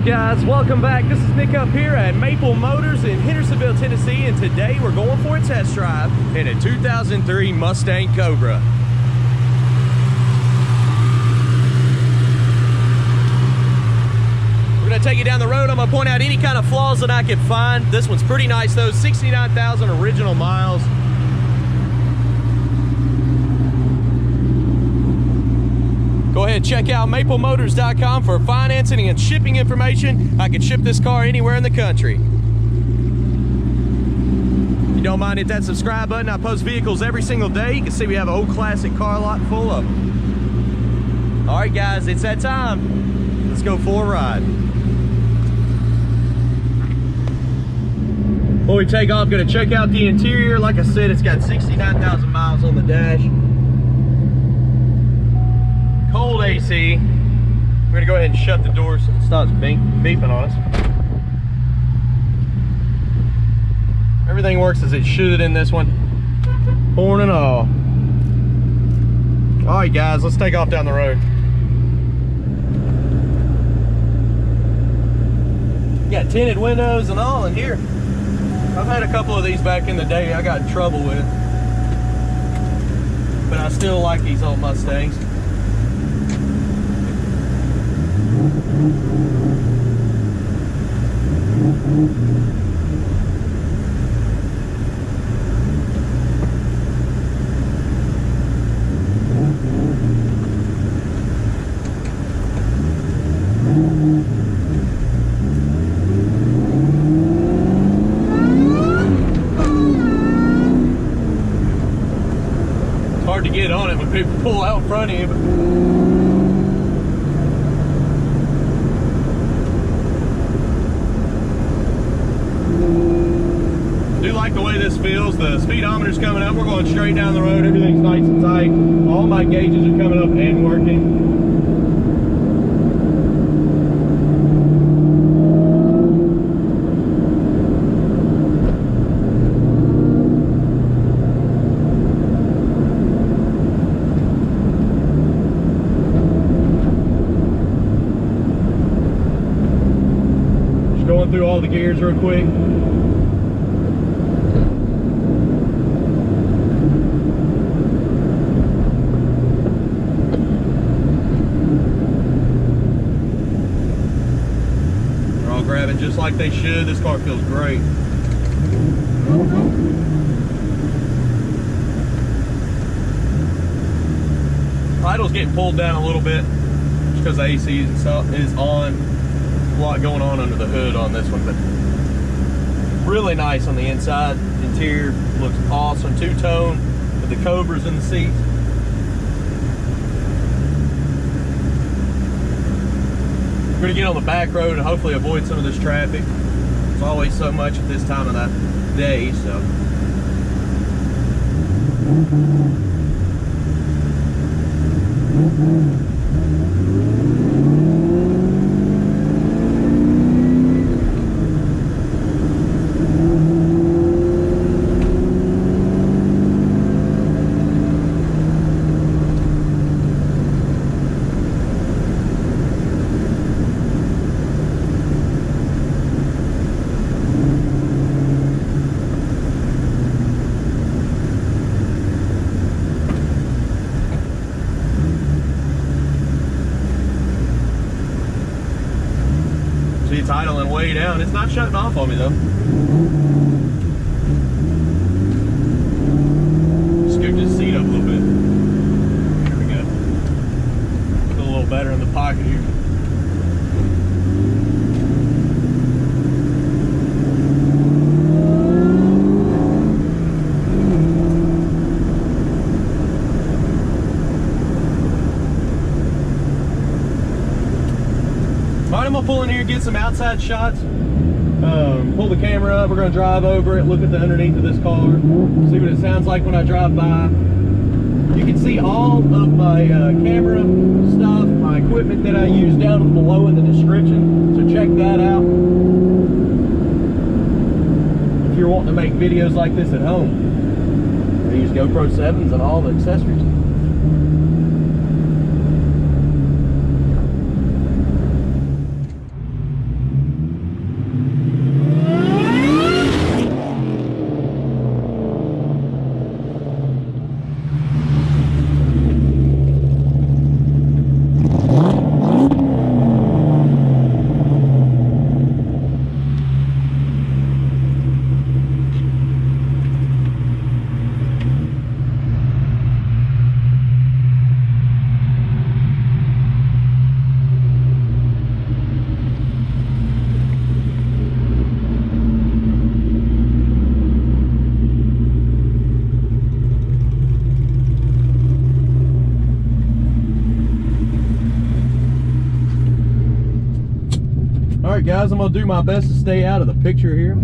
up, guys? Welcome back. This is Nick up here at Maple Motors in Hendersonville, Tennessee, and today we're going for a test drive in a 2003 Mustang Cobra. We're going to take you down the road. I'm going to point out any kind of flaws that I can find. This one's pretty nice though. 69,000 original miles. Go ahead and check out maplemotors.com for financing and shipping information. I can ship this car anywhere in the country. If you don't mind, hit that subscribe button. I post vehicles every single day. You can see we have an old classic car lot full of them. All right, guys, it's that time. Let's go for a ride. Before we take off, gonna check out the interior. Like I said, it's got 69,000 miles on the dash. Cold AC. We're gonna go ahead and shut the door so it stops beeping on us. Everything works as it should in this one, horn and all. All right, guys, let's take off down the road. Got tinted windows and all in here. I've had a couple of these back in the day I got in trouble with, but I still like these old Mustangs. It's hard to get on it when people pull out in front of you, but like the way this feels. The speedometer's coming up. We're going straight down the road. Everything's nice and tight. All my gauges are coming up and working. Just going through all the gears real quick. Grabbing just like they should. This car feels great. Idle's getting pulled down a little bit just because the AC is on. A lot going on under the hood on this one, but really nice on the inside. Interior looks awesome. Two-tone with the Cobras in the seats. We're gonna get on the back road and hopefully avoid some of this traffic. There's always so much at this time of the day, so. See, it's idling way down. It's not shutting off on me though. Scoot this seat up a little bit. There we go. Feel a little better in the pocket here. Alright, I'm gonna pull in here and get some outside shots. Pull the camera up. We're gonna drive over it, look at the underneath of this car, see what it sounds like when I drive by. You can see all of my camera stuff, my equipment that I use down below in the description, so check that out if you're wanting to make videos like this at home. I use GoPro 7s and all the accessories. right, guys, I'm gonna do my best to stay out of the picture here.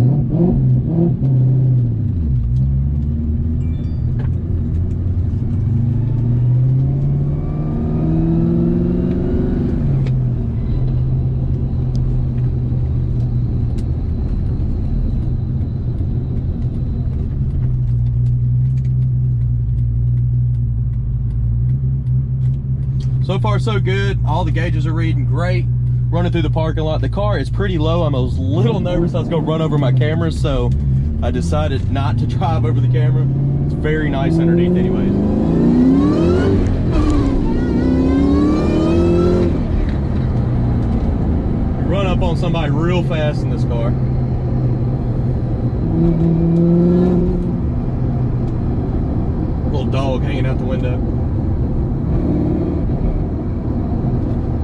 So far, so good. All the gauges are reading great. Running through the parking lot. The car is pretty low. I'm a little nervous I was going to run over my camera, so I decided not to drive over the camera. It's very nice underneath anyways. You run up on somebody real fast in this car. Little dog hanging out the window.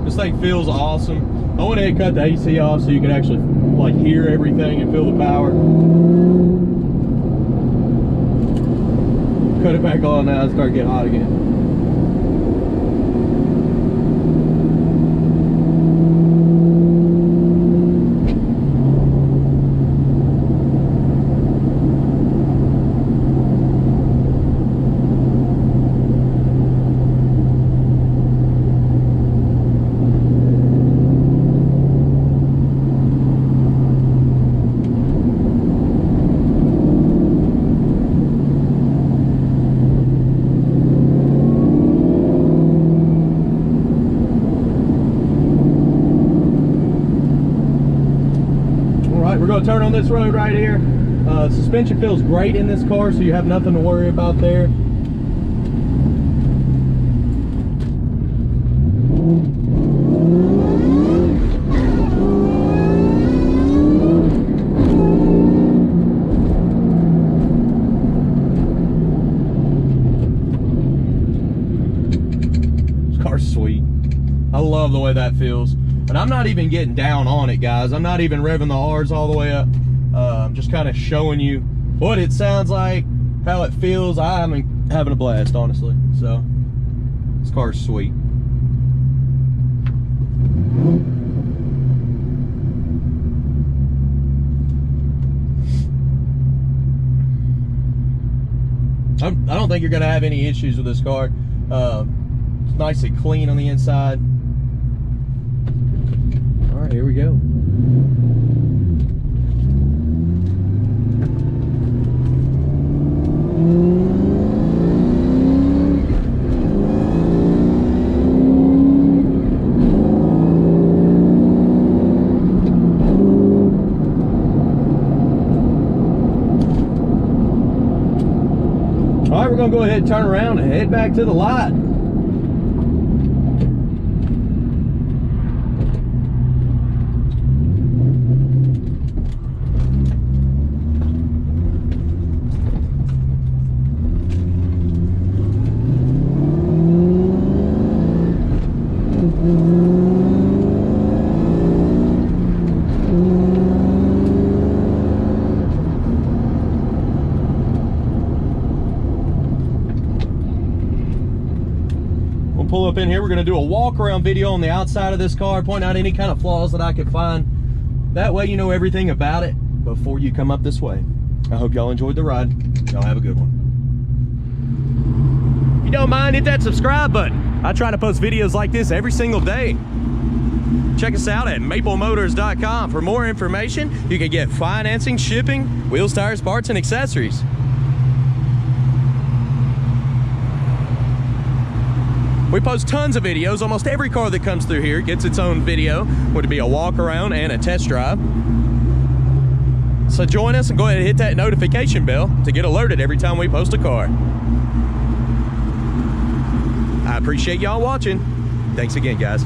This thing feels awesome. I went ahead and cut the AC off so you can actually like hear everything and feel the power. Cut it back on now and start getting hot again. We're going to turn on this road right here. Suspension feels great in this car, so you have nothing to worry about there. This car's sweet. I love the way that feels. And I'm not even getting down on it, guys. I'm not even revving the R's all the way up. I'm just kind of showing you what it sounds like, how it feels. I'm having a blast, honestly. So, this car's sweet. I don't think you're going to have any issues with this car. It's nice and clean on the inside. All right, here we go. All right, we're gonna go ahead and turn around and head back to the lot. Pull up in here. We're going to do a walk around video on the outside of this car, point out any kind of flaws that I could find. That way you know everything about it before you come up this way. I hope y'all enjoyed the ride. Y'all have a good one. If you don't mind, hit that subscribe button. I try to post videos like this every single day. Check us out at maplemotors.com for more information. You can get financing, shipping, wheels, tires, parts, and accessories. We post tons of videos. Almost every car that comes through here gets its own video, would be a walk around and a test drive. So join us and go ahead and hit that notification bell to get alerted every time we post a car. I appreciate y'all watching. Thanks again, guys.